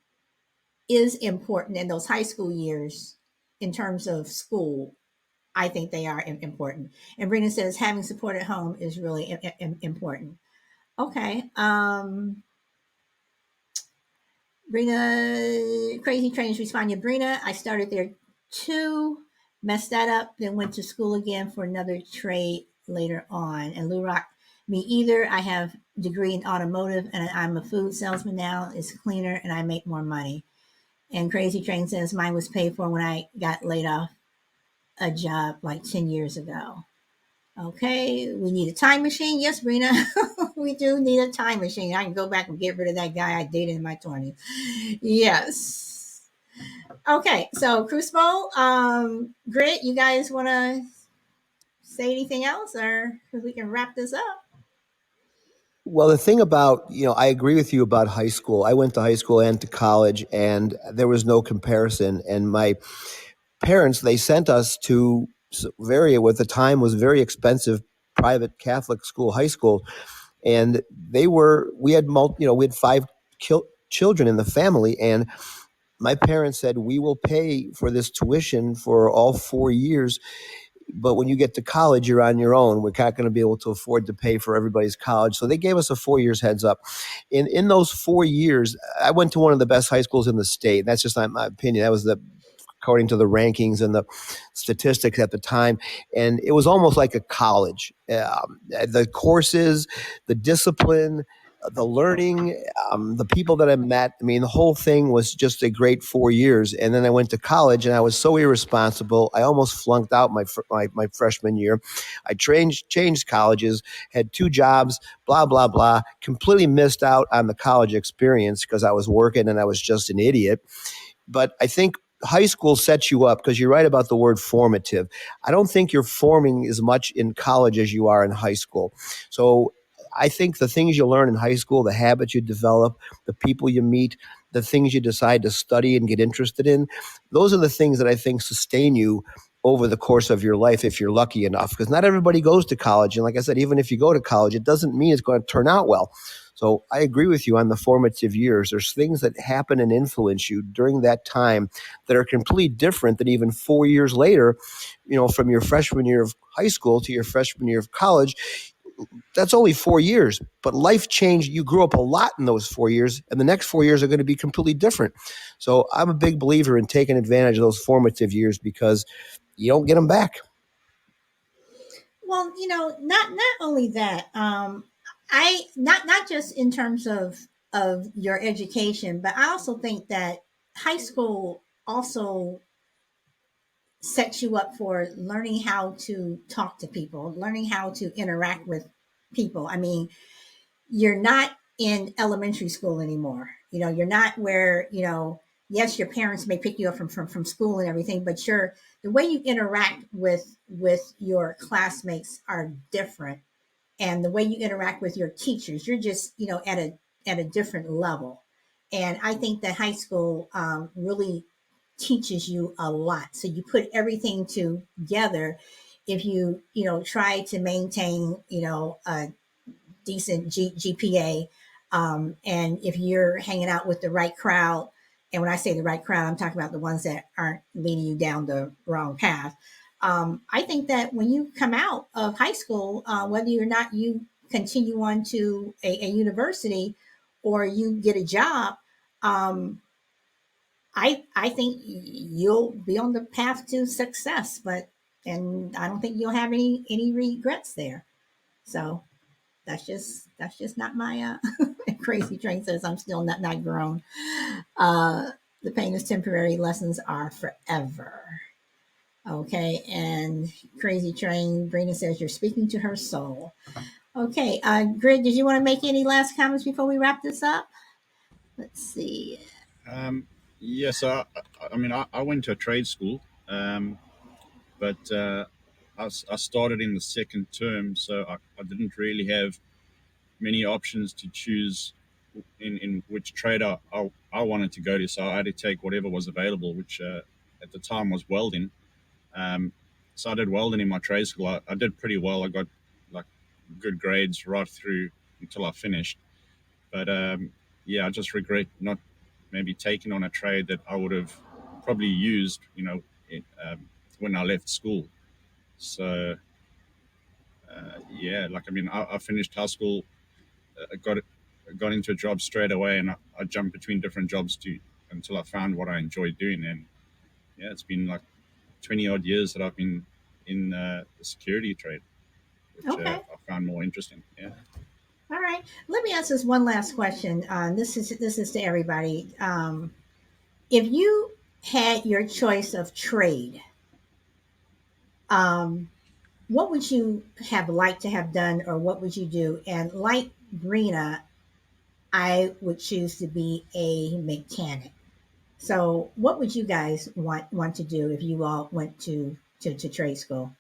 A: is important in those high school years in terms of school. I think they are important. And Brina says having support at home is really important. Okay. Brina, Crazy Trains responding. Brina, I started there too, messed that up, then went to school again for another trade later on. And Lou Rock, me either. I have degree in automotive and I'm a food salesman now. It's cleaner and I make more money. And Crazy Train says mine was paid for when I got laid off a job like 10 years ago. Okay, we need a time machine. Yes, Rena, we do need a time machine. I can go back and get rid of that guy I dated in my 20s. Yes. Okay, so Crucible, Grit, you guys want to say anything else, or we can wrap this up?
B: Well, the thing about, I agree with you about high school. I went to high school and to college, and there was no comparison. And my parents, they sent us to very, what the time was very expensive private Catholic school, high school. And we had, we had five children in the family. And my parents said, we will pay for this tuition for all 4 years, but when you get to college, you're on your own. We're not going to be able to afford to pay for everybody's college. So they gave us a 4 years heads up. In those 4 years, I went to one of the best high schools in the state. That's just not my opinion. That was according to the rankings and the statistics at the time. And it was almost like a college. The courses, the discipline, the learning, the people that I met. I mean, the whole thing was just a great 4 years. And then I went to college, and I was so irresponsible. I almost flunked out my freshman year. I changed colleges, had two jobs, blah blah blah. Completely missed out on the college experience because I was working and I was just an idiot. But I think high school sets you up, because you're right about the word formative. I don't think you're forming as much in college as you are in high school. So I think the things you learn in high school, the habits you develop, the people you meet, the things you decide to study and get interested in, those are the things that I think sustain you over the course of your life if you're lucky enough. Because not everybody goes to college. And like I said, even if you go to college, it doesn't mean it's going to turn out well. So I agree with you on the formative years. There's things that happen and influence you during that time that are completely different than even 4 years later, from your freshman year of high school to your freshman year of college. That's only 4 years, but life changed. You grew up a lot in those 4 years, and the next 4 years are going to be completely different. So I'm a big believer in taking advantage of those formative years, because you don't get them back.
A: Well, not only that. I not just in terms of your education, but I also think that high school also sets you up for learning how to talk to people, learning how to interact with people. I mean, you're not in elementary school anymore. You're not where, yes, your parents may pick you up from school and everything, but the way you interact with your classmates are different. And the way you interact with your teachers, you're just, at a different level. And I think that high school really teaches you a lot. So you put everything together. If try to maintain, a decent GPA. And if you're hanging out with the right crowd, and when I say the right crowd, I'm talking about the ones that aren't leading you down the wrong path. I think that when you come out of high school, whether or not you continue on to a university or you get a job, um, I think you'll be on the path to success. And I don't think you'll have any regrets there. So that's just not my crazy train says I'm still not grown. Uh, the pain is temporary, lessons are forever. Okay, and crazy train, Brina says you're speaking to her soul. Okay, Grid, did you want to make any last comments before we wrap this up? Let's see.
C: Um, yeah, so I went to a trade school, but I started in the second term, so I didn't really have many options to choose in which trade I wanted to go to. So I had to take whatever was available, which at the time was welding. Um, so I did welding in my trade school. I did pretty well. I got like good grades right through until I finished. But yeah, I just regret not maybe taking on a trade that I would have probably used, when I left school. So yeah, I finished high school, got into a job straight away, and I jumped between different jobs to until I found what I enjoyed doing. And yeah, it's been like 20 odd years that I've been in the security trade, which
A: Okay,
C: I found more interesting. Yeah.
A: all right. Let me ask this one last question. This is to everybody. If you had your choice of trade, um, what would you have liked to have done, or what would you do? And like Brina, I would choose to be a mechanic. So, what would you guys want to do if you all went to trade school?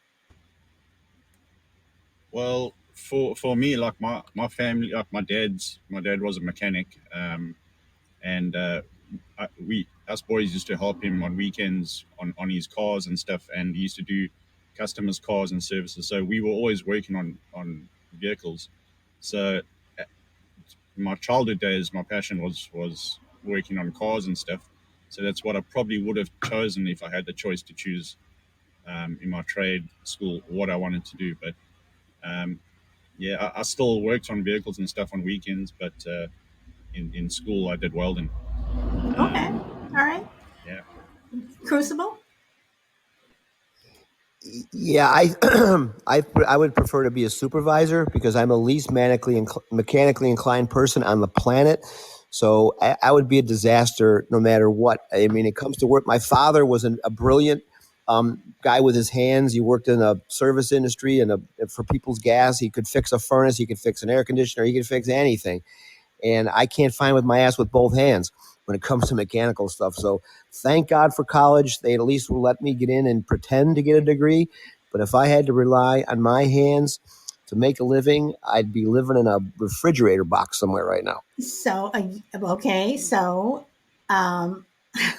C: Well, for me, like my family, like my dad was a mechanic, and we us boys used to help him on weekends on his cars and stuff, and he used to do customers' cars and services. So we were always working on vehicles. So my childhood days, my passion was working on cars and stuff. So that's what I probably would have chosen if I had the choice to choose in my trade school what I wanted to do. But um, yeah, I still worked on vehicles and stuff on weekends, but in school I did welding.
A: Okay,
C: Um,
A: all right.
C: yeah.
A: Crucible.
B: Yeah, I would prefer to be a supervisor because I'm the least mechanically inclined person on the planet. So I would be a disaster no matter what. I mean, it comes to work. My father was a brilliant guy with his hands. He worked in a service industry and for people's gas. He could fix a furnace. He could fix an air conditioner. He could fix anything. And I can't find with my ass with both hands when it comes to mechanical stuff. So thank God for college. They at least will let me get in and pretend to get a degree. But if I had to rely on my hands to make a living, I'd be living in a refrigerator box somewhere right now.
A: So, okay, so um,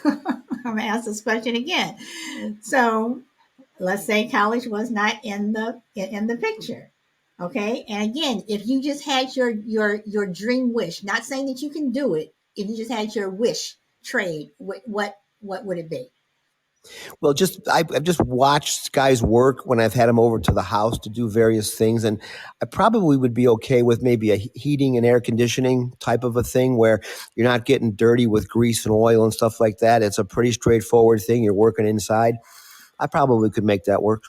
A: I'm gonna ask this question again. So, let's say college was not in the picture. Okay, and again, if you just had your dream wish, not saying that you can do it, if you just had your wish trade, what would it be?
B: Well, I've just watched guys work when I've had them over to the house to do various things, and I probably would be okay with maybe a heating and air conditioning type of a thing where you're not getting dirty with grease and oil and stuff like that. It's a pretty straightforward thing. You're working inside. I probably could make that work.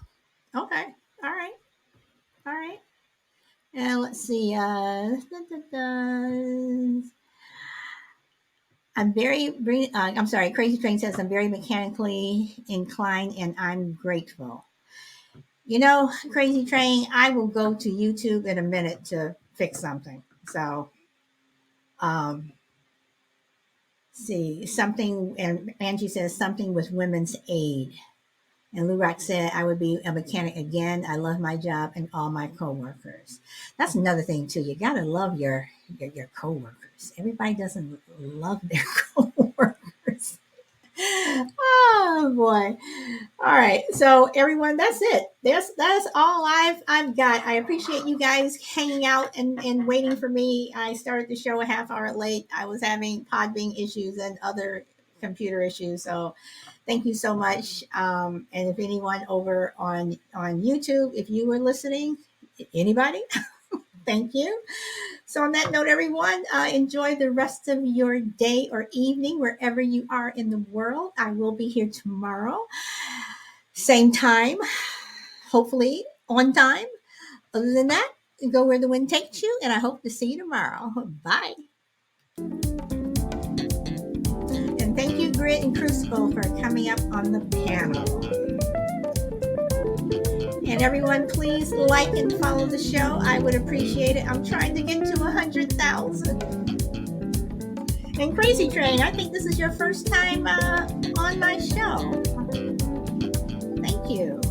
A: Okay, all right, all right. And let's see. I'm sorry. Crazy Train says I'm very mechanically inclined, and I'm grateful. You know, Crazy Train, I will go to YouTube in a minute to fix something. So, um, see something, and Angie says something with women's aid. And Lurak said, I would be a mechanic again. I love my job and all my coworkers. That's another thing too. You gotta love your coworkers. Everybody doesn't love their coworkers. Oh boy. All right. So everyone, that's it. That's all I've got. I appreciate you guys hanging out and waiting for me. I started the show a half hour late. I was having Podbean issues and other computer issues. So thank you so much. And if anyone over on YouTube, if you were listening, anybody, thank you. So on that note, everyone, enjoy the rest of your day or evening wherever you are in the world. I will be here tomorrow, same time, hopefully on time. Other than that, go where the wind takes you, and I hope to see you tomorrow. Bye. And thank you, Grit and Crucible, for coming up on the panel. And everyone, please like and follow the show. I would appreciate it. I'm trying to get to 100,000. And Crazy Train, I think this is your first time on my show. Thank you.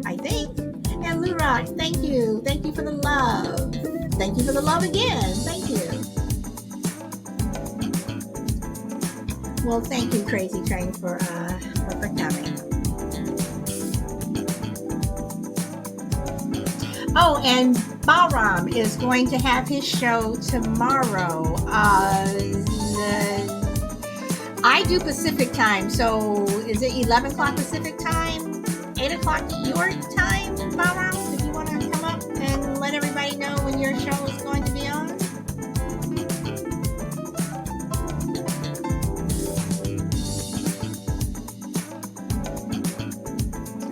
A: I think. And Lurock, thank you. Thank you for the love. Thank you for the love again. Thank you. Well, thank you, Crazy Train, for coming. Oh, and Balram is going to have his show tomorrow. I do Pacific time, so is it 11 o'clock Pacific time? 8 o'clock your time, Balram? If you want to come up and let everybody know when your show is going to be on.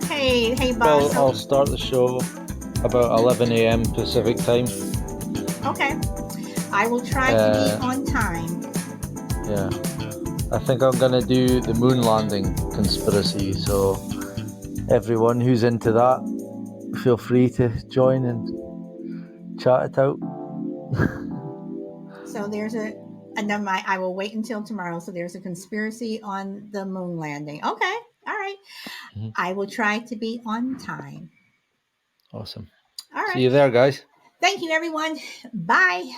A: Hey, boss.
D: Well, I'll start the show about 11 a.m. Pacific time.
A: Okay. I will try to be on time.
D: Yeah. I think I'm going to do the moon landing conspiracy, so everyone who's into that, feel free to join and chat it out.
A: So there's and then I will wait until tomorrow. So there's a conspiracy on the moon landing. Okay. All right.
D: Mhm.
A: I will try to be on time.
D: Awesome.
A: All
D: See
A: right.
D: you there, guys.
A: Thank you, everyone. Bye.